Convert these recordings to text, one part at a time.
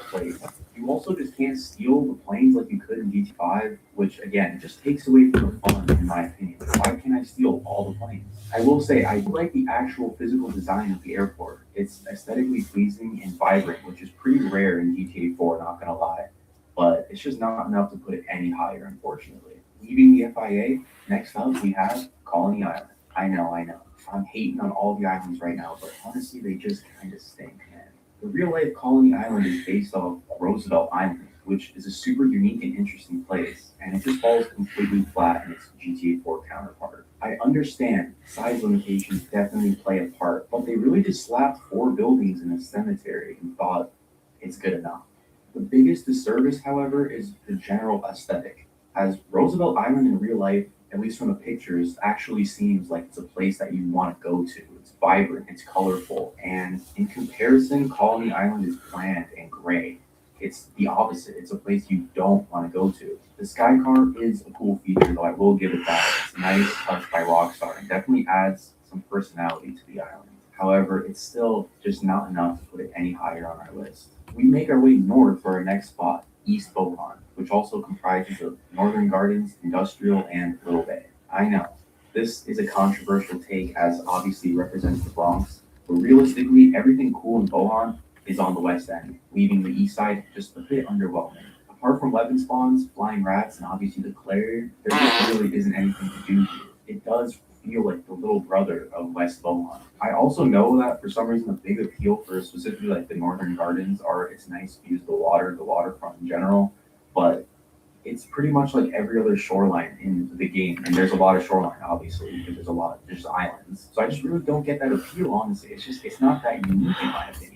place. You also just can't steal the planes like you could in GT5, which again just takes away from the fun in my opinion. Why can't I steal all the planes? I will say I do like the actual physical design of the airport. It's aesthetically pleasing and vibrant, which is pretty rare in GTA 4, not gonna lie. But it's just not enough to put it any higher, unfortunately. Leaving the FIA, next up we have Colony Island. I know. I'm hating on all the islands right now, but honestly, they just kind of stink, man. The real life Colony Island is based off Roosevelt Island, which is a super unique and interesting place, and it just falls completely flat in its GTA 4 counterpart. I understand size limitations definitely play a part, but they really just slapped four buildings in a cemetery and thought it's good enough. The biggest disservice, however, is the general aesthetic. As Roosevelt Island in real life, at least from the pictures, actually seems like it's a place that you want to go to. It's vibrant, it's colorful, and in comparison, Colony Island is bland and gray. It's the opposite. It's a place you don't want to go to. The sky car is a cool feature, though I will give it that. It's a nice touch by Rockstar and definitely adds some personality to the island. However, it's still just not enough to put it any higher on our list. We make our way north for our next spot, East Bohan, which also comprises of Northern Gardens, Industrial, and Little Bay. I know, this is a controversial take as obviously represents the Bronx, but realistically, everything cool in Bohan is on the west end, leaving the east side just a bit underwhelming. Apart from weapon spawns, flying rats, and obviously the Clarion, there just really isn't anything to do here. It does feel like the little brother of West Beaumont. I also know that for some reason a big appeal for specifically like the Northern Gardens are its nice views of the water, the waterfront in general, but it's pretty much like every other shoreline in the game, and there's a lot of shoreline obviously because there's islands. So I just really don't get that appeal. Honestly, it's not that unique in my opinion.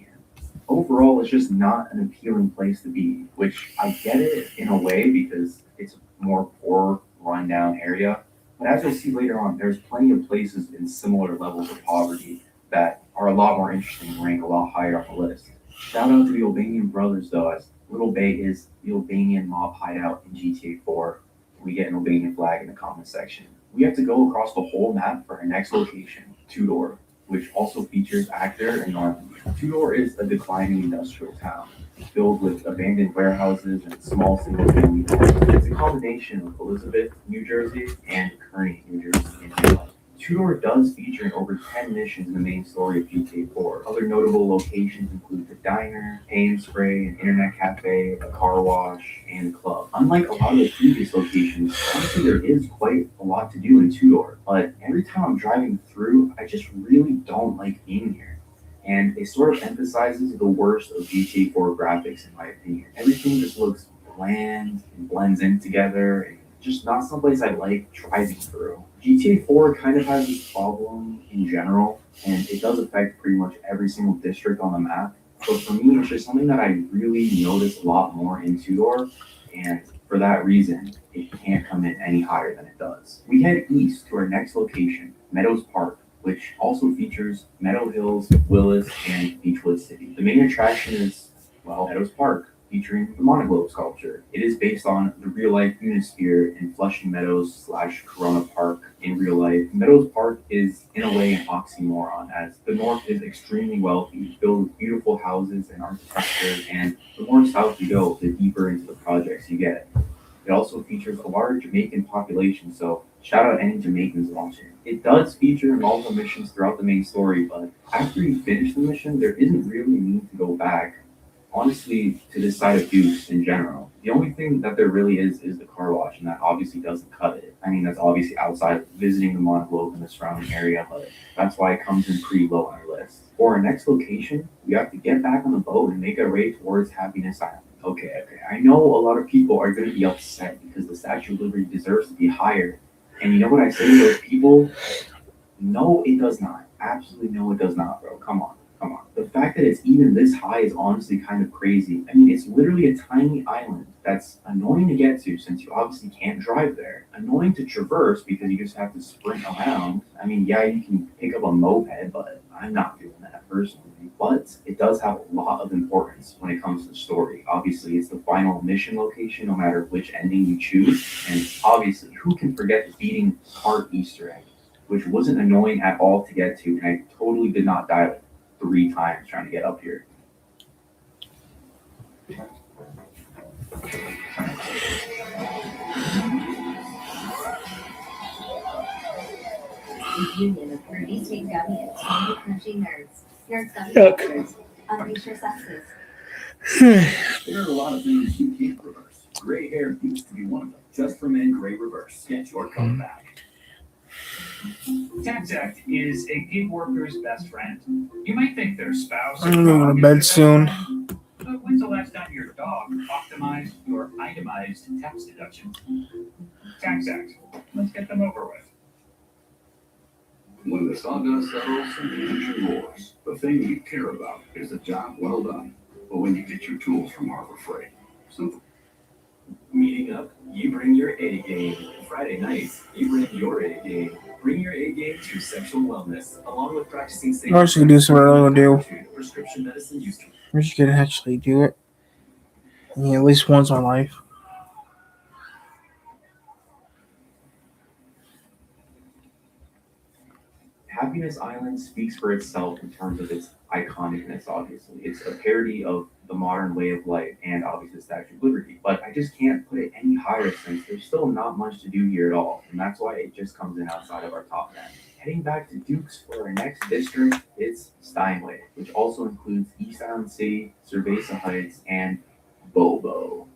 Overall, it's just not an appealing place to be, which I get it in a way because it's a more poor, rundown area. But as you'll see later on, there's plenty of places in similar levels of poverty that are a lot more interesting and rank a lot higher on the list. Shout out to the Albanian brothers, though, as Little Bay is the Albanian mob hideout in GTA 4. We get an Albanian flag in the comment section. We have to go across the whole map for our next location, Tudor, which also features actor and Normandy. Tudor is a declining industrial town filled with abandoned warehouses and small single-family homes. It's a combination of Elizabeth, New Jersey, and Kearney, New Jersey in real life. Tudor does feature in over 10 missions in the main story of GTA 4. Other notable locations include the diner, Pay and Spray, an internet cafe, a car wash, and a club. Unlike a lot of the previous locations, honestly there is quite a lot to do in Tudor, but every time I'm driving through, I just really don't like being here. And it sort of emphasizes the worst of GTA 4 graphics, in my opinion. Everything just looks bland and blends in together, and just not someplace I like driving through. GTA 4 kind of has this problem in general, and it does affect pretty much every single district on the map. But for me, it's just something that I really notice a lot more in Tudor, and for that reason, it can't come in any higher than it does. We head east to our next location, Meadows Park, which also features Meadow Hills, Willis, and Beechwood City. The main attraction is, well, Meadows Park, featuring the Monoglobe sculpture. It is based on the real life Unisphere in Flushing Meadows slash Corona Park in real life. Meadows Park is, in a way, an oxymoron, as the north is extremely wealthy, filled with beautiful houses and architecture, and the more south you go, the deeper into the projects you get. It also features a large Jamaican population, so shout out any Jamaicans watching. It does feature multiple missions throughout the main story, but after you finish the mission, there isn't really a need to go back, honestly, to this side of Dukes in general. The only thing that there really is the car wash, and that obviously doesn't cut it. I mean, that's obviously outside of visiting the Monoglobe and the surrounding area, but that's why it comes in pretty low on our list. For our next location, we have to get back on the boat and make our way towards Happiness Island. Okay. I know a lot of people are going to be upset because the Statue of Liberty deserves to be higher. And you know what I say to those people? No, it does not. Absolutely no, it does not, bro. Come on. The fact that it's even this high is honestly kind of crazy. I mean, it's literally a tiny island that's annoying to get to since you obviously can't drive there. Annoying to traverse because you just have to sprint around. I mean, yeah, you can pick up a moped, but I'm not doing that personally. But it does have a lot of importance when it comes to the story. Obviously, it's the final mission location, no matter which ending you choose. And obviously, who can forget the beating heart Easter egg, which wasn't annoying at all to get to, and I totally did not die like 3 times trying to get up here. Union of Fruity State Gummy and Candy Crunchy Nerds. Nerds Gummy Yuck. Crackers. Unleash your senses. There are a lot of things you can't reverse. Gray hair used to be one of them. Just for Men Gray Reverse. Get your color back. TaxAct is a gig worker's best friend. You might think their spouse or I'm going dog to is bed their best soon. friend, but when's the last time your dog optimized your itemized tax deductions? TaxAct. Let's get them over with. When the sawdust settles and you get your wars, the thing you care about is a job well done. But when you get your tools from Harbor Freight, simple. Meeting up, you bring your A game. Friday nights, you bring your A game. Bring your A game to sexual wellness, along with practicing safe. I should do some what I'm gonna do. Prescription medicine used to. I wish you could actually do it. Yeah, at least once in my life. Happiness Island speaks for itself in terms of its iconicness, obviously. It's a parody of the modern way of life and obviously the Statue of Liberty. But I just can't put it any higher since there's still not much to do here at all. And that's why it just comes in outside of our top 10. Heading back to Dukes for our next district, it's Steinway, which also includes East Island City, Cerveza Heights, and Bobo,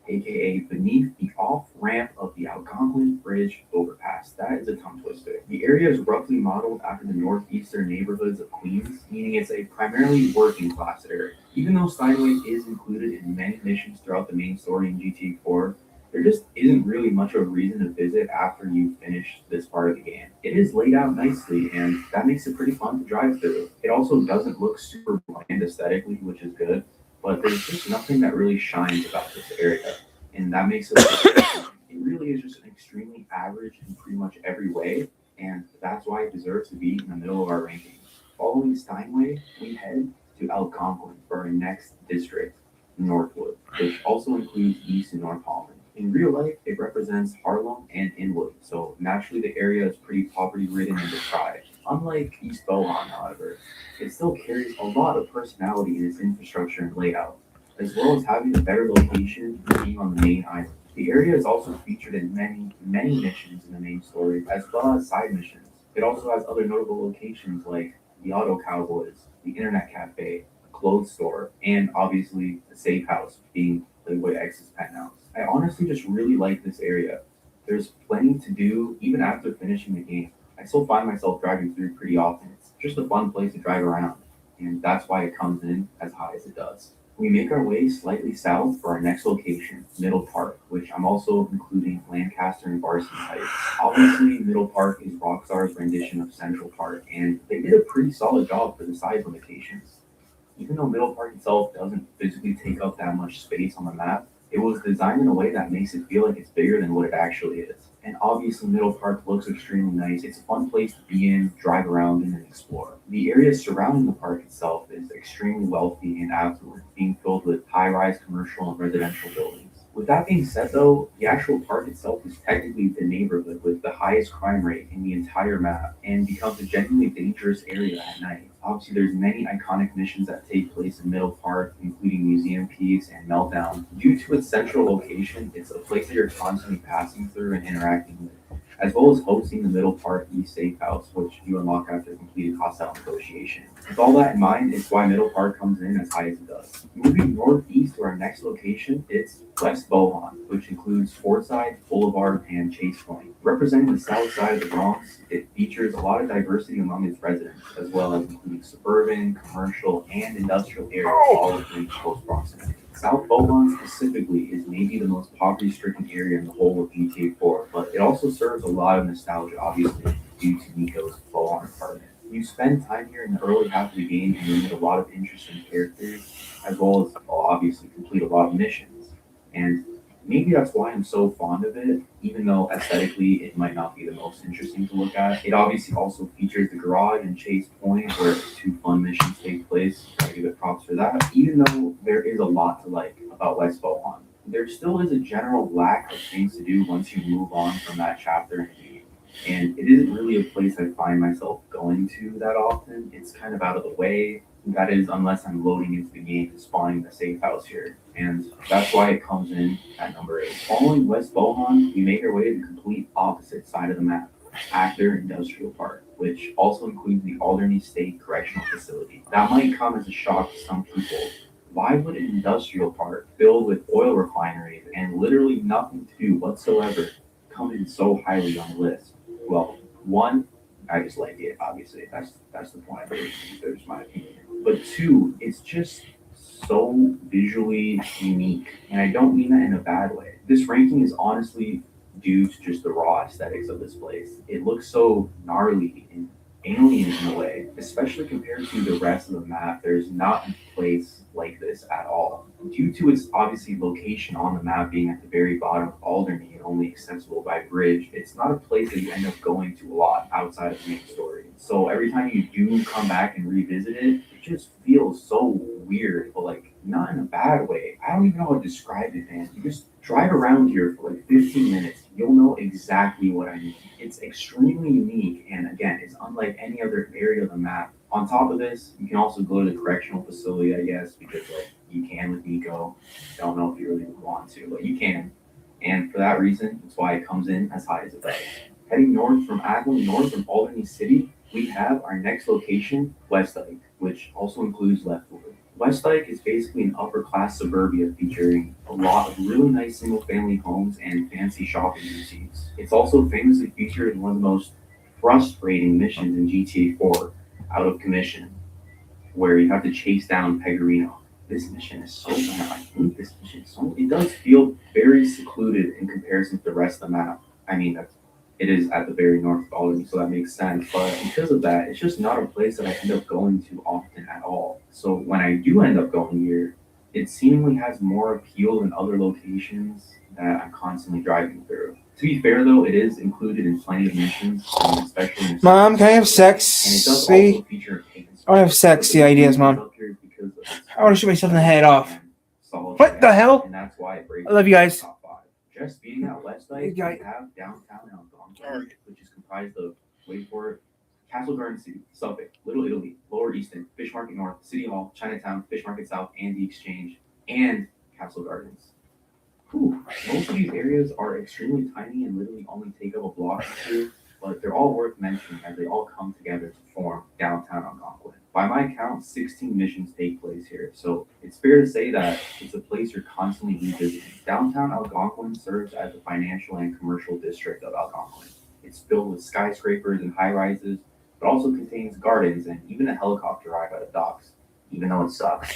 aka beneath the off-ramp of the Algonquin Bridge overpass. That is a tongue twister. The area is roughly modeled after the northeastern neighborhoods of Queens, meaning it's a primarily working class area. Even though Steinway is included in many missions throughout the main story in GTA 4, there just isn't really much of a reason to visit after you finish this part of the game. It is laid out nicely, and that makes it pretty fun to drive through. It also doesn't look super bland aesthetically, which is good, but there's just nothing that really shines about this area, and that makes it it really is just an extremely average in pretty much every way, and that's why it deserves to be in the middle of our rankings. Following Steinway, we head to Algonquin for our next district, Northwood, which also includes East and North Holland. In real life, it represents Harlem and Inwood, so naturally the area is pretty poverty-ridden and deprived. Unlike East Bohan, however, it still carries a lot of personality in its infrastructure and layout, as well as having a better location and being on the main island. The area is also featured in many missions in the main story, as well as side missions. It also has other notable locations like the Auto Cowboys, the Internet Cafe, a clothes store, and obviously the safe house being Playboy X's penthouse. I honestly just really like this area. There's plenty to do even after finishing the game. I still find myself driving through pretty often. It's just a fun place to drive around, and that's why it comes in as high as it does. We make our way slightly south for our next location, Middle Park, which I'm also including Lancaster and Varsity Heights. Obviously, Middle Park is Rockstar's rendition of Central Park, and they did a pretty solid job for the size limitations. Even though Middle Park itself doesn't physically take up that much space on the map, it was designed in a way that makes it feel like it's bigger than what it actually is. And obviously, Middle Park looks extremely nice. It's a fun place to be in, drive around in, and explore. The area surrounding the park itself is extremely wealthy and affluent, being filled with high-rise commercial and residential buildings. With that being said, though, the actual park itself is technically the neighborhood with the highest crime rate in the entire map and becomes a genuinely dangerous area at night. Obviously, there's many iconic missions that take place in Middle Park, including Museum Peaks and Meltdown. Due to its central location, it's a place that you're constantly passing through and interacting with, as well as hosting the Middle Park East Safe House, which you unlock after completed hostile negotiation. With all that in mind, it's why Middle Park comes in as high as it does. Moving northeast to our next location, it's West Bohan, which includes Fordside, Boulevard, and Chase Point. Representing the south side of the Bronx, it features a lot of diversity among its residents, as well as including suburban, commercial, and industrial areas, all within close proximity. South Bohan specifically is maybe the most poverty-stricken area in the whole of GTA 4, but it also serves a lot of nostalgia, obviously, due to Nico's Bohan apartment. You spend time here in the early half of the game and you meet a lot of interesting characters, as well as obviously complete a lot of missions. And maybe that's why I'm so fond of it, even though aesthetically it might not be the most interesting to look at. It obviously also features the garage and Chase Point, where two fun missions take place. I give it props for that. Even though there is a lot to like about West Bohan, there still is a general lack of things to do once you move on from that chapter in the game. And it isn't really a place I find myself going to that often. It's kind of out of the way. That is, unless I'm loading into the game and spawning the safe house here. And that's why it comes in at number 8. Following West Bohan, we make our way to the complete opposite side of the map, Actor Industrial Park, which also includes the Alderney State Correctional Facility. That might come as a shock to some people. Why would an industrial park filled with oil refineries and literally nothing to do whatsoever come in so highly on the list? Well, one, I just like it, obviously. That's the point. There's my opinion. But two, it's just so visually unique. And I don't mean that in a bad way. This ranking is honestly due to just the raw aesthetics of this place. It looks so gnarly and alien in a way, especially compared to the rest of the map. There's not a place like this at all. Due to its obviously location on the map being at the very bottom of Alderney and only accessible by bridge, it's not a place that you end up going to a lot outside of the main story. So every time you do come back and revisit it, it just feels so weird, but like not in a bad way. I don't even know how to describe it, man. You just drive around here for like 15 minutes, you'll know exactly what I mean. It's extremely unique, and again, it's unlike any other area of the map. On top of this, you can also go to the correctional facility, I guess, because like you can with Nico. Don't know if you really want to, but you can. And for that reason, that's why it comes in as high as it does. Heading north from Ackland, north from Alderney City, we have our next location, Westdyke, which also includes Leftwood. Westdyke is basically an upper-class suburbia featuring a lot of really nice single-family homes and fancy shopping boutiques. It's also famously featured in one of the most frustrating missions in GTA 4, Out of Commission, where you have to chase down Pegorino. This mission is so bad. I hate this mission so. It does feel very secluded in comparison to the rest of the map. I mean, it is at the very north of Alderney, so that makes sense. But because of that, it's just not a place that I end up going to often at all. So when I do end up going here, it seemingly has more appeal than other locations that I'm constantly driving through. To be fair, though, it is included in plenty of missions, especially in Mom, can I have and it does sex? also See? feature a cadence. I want to have sexy ideas, Mom. I want to shoot myself in the head off. What the hell? And that's why it breaks I love you guys. the top 5. Just beating out Westdyke, we have downtown Algonquin, which is comprised of, wait for it, Castle Garden City, Suffolk, Little Italy, Lower Easton, Fish Market North, City Hall, Chinatown, Fish Market South, and the Exchange, and Castle Gardens. Whew. Most of these areas are extremely tiny and literally only take up a block or two, but they're all worth mentioning as they all come together to form downtown Algonquin. By my count, 16 missions take place here, so it's fair to say that it's a place you're constantly revisiting. Downtown Algonquin serves as the financial and commercial district of Algonquin. It's filled with skyscrapers and high-rises, but also contains gardens and even a helicopter ride by the docks, even though it sucks.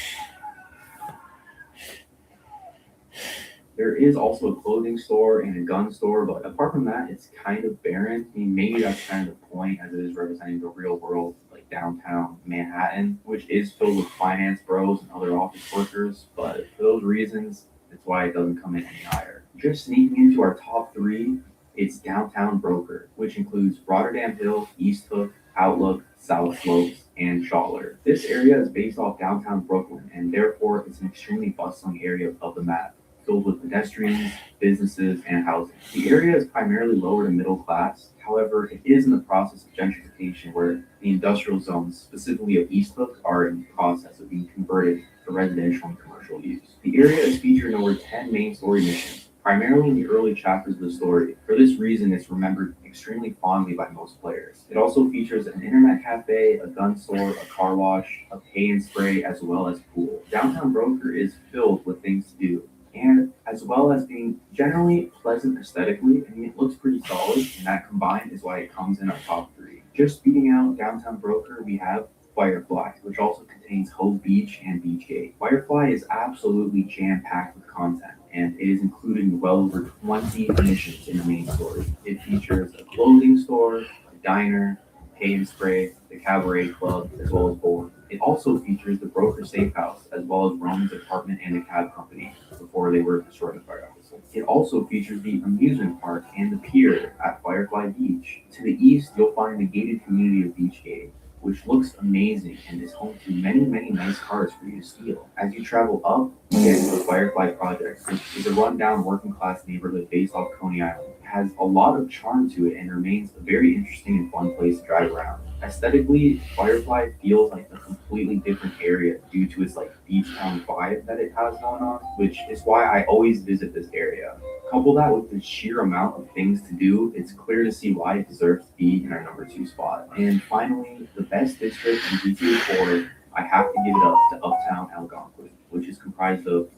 There is also a clothing store and a gun store, but apart from that, it's kind of barren. I mean, maybe that's kind of the point, as it is representing the real world, like downtown Manhattan, which is filled with finance bros and other office workers. But for those reasons, that's why it doesn't come in any higher. Just sneaking into our top 3, it's Downtown Broker, which includes Rotterdam Hill, East Hook, Outlook, South Slopes, and Scholler. This area is based off downtown Brooklyn, and therefore it's an extremely bustling area of the map, filled with pedestrians, businesses, and housing. The area is primarily lower to middle class. However, it is in the process of gentrification where the industrial zones, specifically of East Hook, are in the process of being converted for residential and commercial use. The area is featured in over 10 main story missions, primarily in the early chapters of the story. For this reason, it's remembered extremely fondly by most players. It also features an internet cafe, a gun store, a car wash, a pay and spray, as well as pool. Downtown Broker is filled with things to do, and as well as being generally pleasant aesthetically. I mean, it looks pretty solid, and that combined is why it comes in our top 3. Just beating out Downtown Broker, we have Firefly, which also contains Hove Beach and Beachgate. Firefly is absolutely jam-packed with content, and it is included in well over 20 missions in the main story. It features a clothing store, a diner, pay and spray, the cabaret club, as well as board. It also features the Broker Safe House, as well as Roman's apartment and the cab company before they were destroyed by Fire Officer. It also features the amusement park and the pier at Firefly Beach. To the east, you'll find the gated community of Beachgate, which looks amazing and is home to many, many nice cars for you to steal. As you travel up, you get to the Firefly Project, which is a rundown working class neighborhood based off Coney Island. It has a lot of charm to it and remains a very interesting and fun place to drive around. Aesthetically, Firefly feels like a completely different area due to its like beach town vibe that it has going on, which is why I always visit this area. Couple that with the sheer amount of things to do, it's clear to see why it deserves to be in our #2 spot. And finally, the best district in GTA 4, I have to give it up to Uptown Algonquin, which is comprised of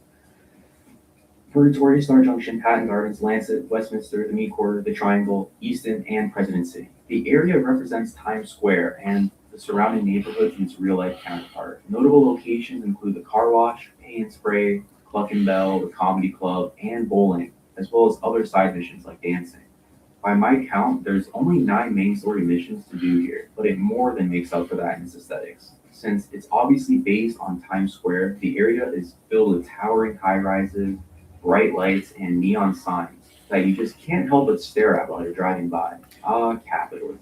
Purgatory, Star Junction, Patton Gardens, Lancet, Westminster, the Meat Quarter, the Triangle, Easton, and President City. The area represents Times Square and the surrounding neighborhoods in its real-life counterpart. Notable locations include the Car Wash, Pay and Spray, Cluck and Bell, the Comedy Club, and bowling, as well as other side missions like dancing. By my count, there's only 9 main story missions to do here, but it more than makes up for that in its aesthetics. Since it's obviously based on Times Square, the area is filled with towering high-rises, bright lights, and neon signs that you just can't help but stare at while you're driving by. Capitalism.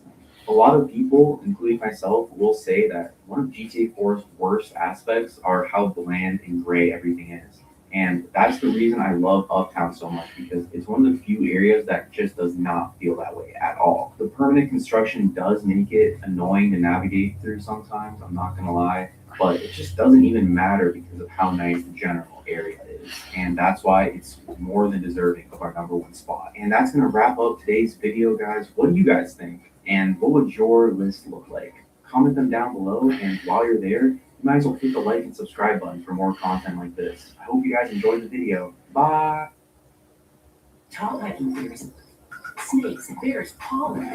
A lot of people, including myself, will say that one of GTA 4's worst aspects are how bland and gray everything is. And that's the reason I love Uptown so much, because it's one of the few areas that just does not feel that way at all. The permanent construction does make it annoying to navigate through sometimes, I'm not gonna lie, but it just doesn't even matter because of how nice the general area is. And that's why it's more than deserving of our #1 spot. And that's gonna wrap up today's video, guys. What do you guys think? And what would your list look like? Comment them down below, and while you're there, you might as well hit the like and subscribe button for more content like this. I hope you guys enjoyed the video. Bye! Tall hiking bears, snakes, bears, pollen.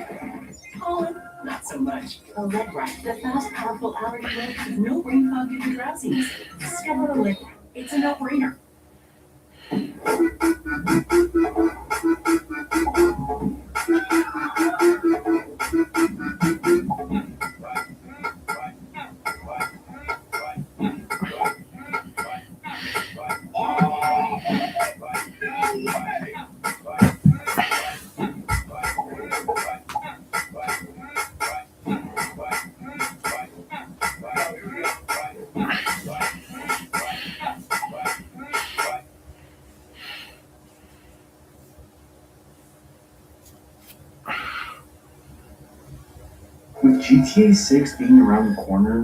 Pollen, not so much. Allegra, the fast, powerful allergy lamp with no brain fog due to drowsiness. Discover Allegra. It's a no-brainer. With GTA 6 being around the corner,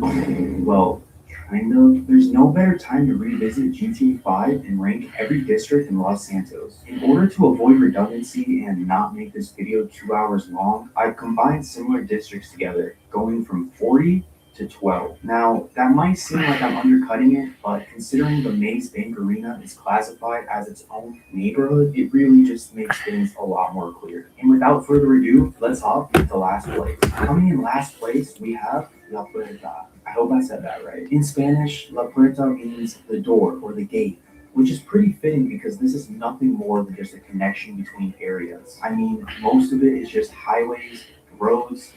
well, kind of, there's no better time to revisit GTA 5 and rank every district in Los Santos. In order to avoid redundancy and not make this video 2 hours long, I've combined similar districts together, going from 40 to 12. Now, that might seem like I'm undercutting it, but considering the Maze Bank Arena is classified as its own neighborhood, it really just makes things a lot more clear. And without further ado, let's hop into last place. Coming in last place, we have La Puerta. I hope I said that right. In Spanish, La Puerta means the door or the gate, which is pretty fitting because this is nothing more than just a connection between areas. I mean, most of it is just highways, roads.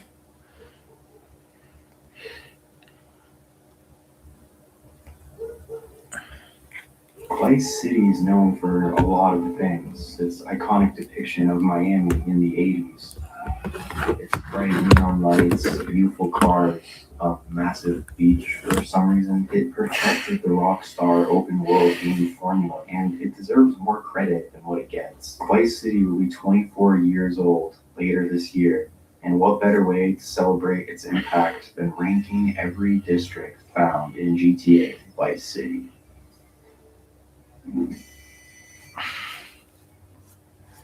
Vice City is known for a lot of things. Its iconic depiction of Miami in the 80s. Its bright neon lights, beautiful cars, a massive beach. For some reason, it perfected the Rockstar open world game formula, and it deserves more credit than what it gets. Vice City will be 24 years old later this year, and what better way to celebrate its impact than ranking every district found in GTA Vice City.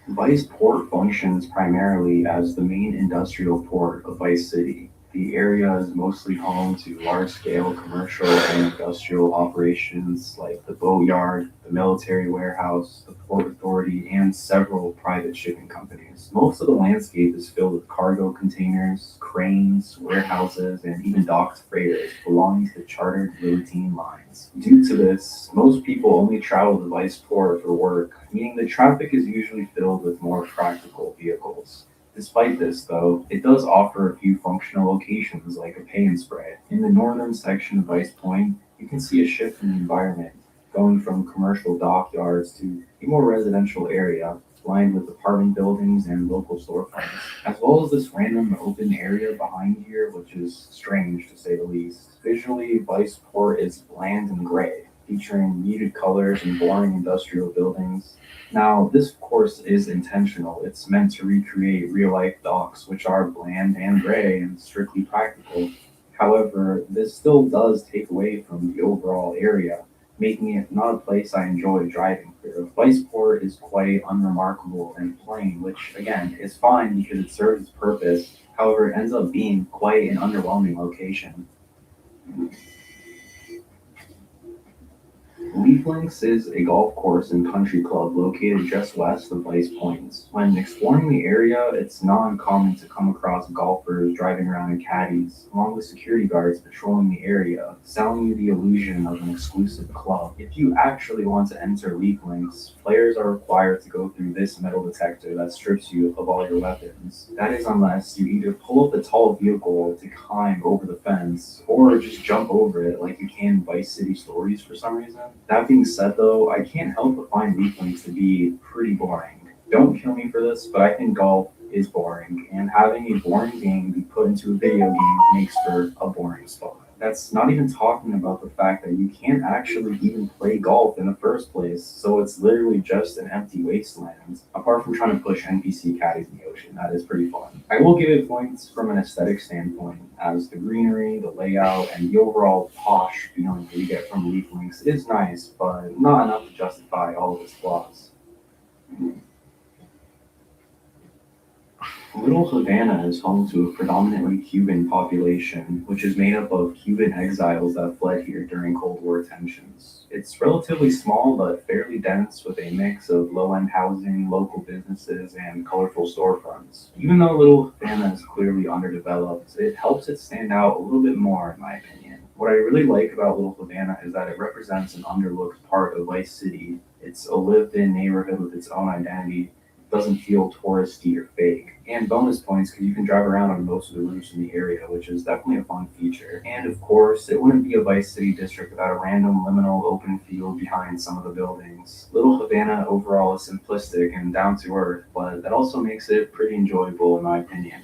Vice Port functions primarily as the main industrial port of Vice City. The area is mostly home to large-scale commercial and industrial operations like the boatyard, the military warehouse, the Port Authority, and several private shipping companies. Most of the landscape is filled with cargo containers, cranes, warehouses, and even docked freighters belonging to the chartered Limousine lines. Due to this, most people only travel to Vice Port for work, meaning the traffic is usually filled with more practical vehicles. Despite this, though, it does offer a few functional locations like a pay and spray. In the northern section of Vice Point, you can see a shift in the environment, going from commercial dockyards to a more residential area lined with apartment buildings and local storefronts, as well as this random open area behind here, which is strange to say the least. Visually, Vice Port is bland and gray. featuring muted colors and boring industrial buildings. Now, this of course is intentional. It's meant to recreate real-life docks, which are bland and gray and strictly practical. However, this still does take away from the overall area, making it not a place I enjoy driving through. Viceport is quite unremarkable and plain, which again is fine because it serves its purpose. However, it ends up being quite an underwhelming location. Leaf Links is a golf course and country club located just west of Vice Point. When exploring the area, it's not uncommon to come across golfers driving around in caddies, along with security guards patrolling the area, selling you the illusion of an exclusive club. If you actually want to enter Leaf Links, players are required to go through this metal detector that strips you of all your weapons. That is unless you either pull up a tall vehicle to climb over the fence, or just jump over it like you can in Vice City Stories for some reason. That being said though, I can't help but find Leaf Links to be pretty boring. Don't kill me for this, but I think golf is boring, and having a boring game be put into a video game makes for a boring spot. That's not even talking about the fact that you can't actually even play golf in the first place, so it's literally just an empty wasteland. Apart from trying to push NPC caddies in the ocean, that is pretty fun. I will give it points from an aesthetic standpoint, as the greenery, the layout, and the overall posh feeling that you get from Leaf Links is nice, but not enough to justify all of its flaws. Little Havana is home to a predominantly Cuban population, which is made up of Cuban exiles that fled here during Cold War tensions. It's relatively small but fairly dense, with a mix of low-end housing, local businesses, and colorful storefronts. Even though Little Havana is clearly underdeveloped, it helps it stand out a little bit more in my opinion. What I really like about Little Havana is that it represents an underlooked part of Vice City. It's a lived-in neighborhood with its own identity. Doesn't feel touristy or fake. And bonus points because you can drive around on most of the routes in the area, which is definitely a fun feature. And of course, it wouldn't be a Vice City district without a random liminal open field behind some of the buildings. Little Havana overall is simplistic and down to earth, but that also makes it pretty enjoyable in my opinion.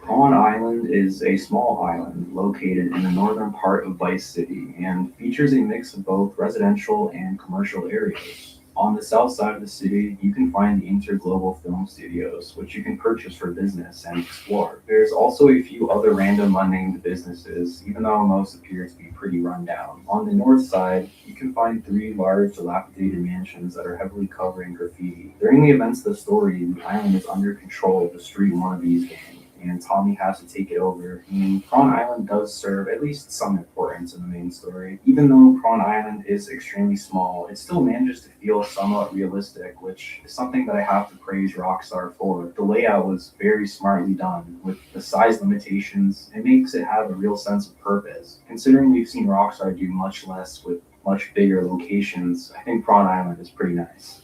Prawn Island is a small island located in the northern part of Vice City and features a mix of both residential and commercial areas. On the south side of the city, you can find the Interglobal Film Studios, which you can purchase for business and explore. There's also a few other random unnamed businesses, even though most appear to be pretty rundown. On the north side, you can find 3 large dilapidated mansions that are heavily covered in graffiti. During the events of the story, the island is under control of the Street Wannabes gang, and Tommy has to take it over. And Prawn Island does serve at least some importance in the main story. Even though Prawn Island is extremely small, it still manages to feel somewhat realistic, which is something that I have to praise Rockstar for. The layout was very smartly done. With the size limitations, it makes it have a real sense of purpose. Considering we've seen Rockstar do much less with much bigger locations, I think Prawn Island is pretty nice.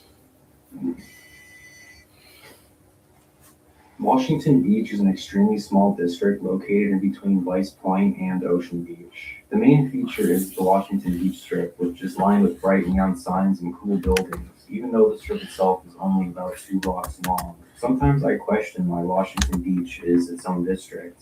Washington Beach is an extremely small district located in between Vice Point and Ocean Beach. The main feature is the Washington Beach Strip, which is lined with bright neon signs and cool buildings, even though the strip itself is only about 2 blocks long. Sometimes I question why Washington Beach is its own district.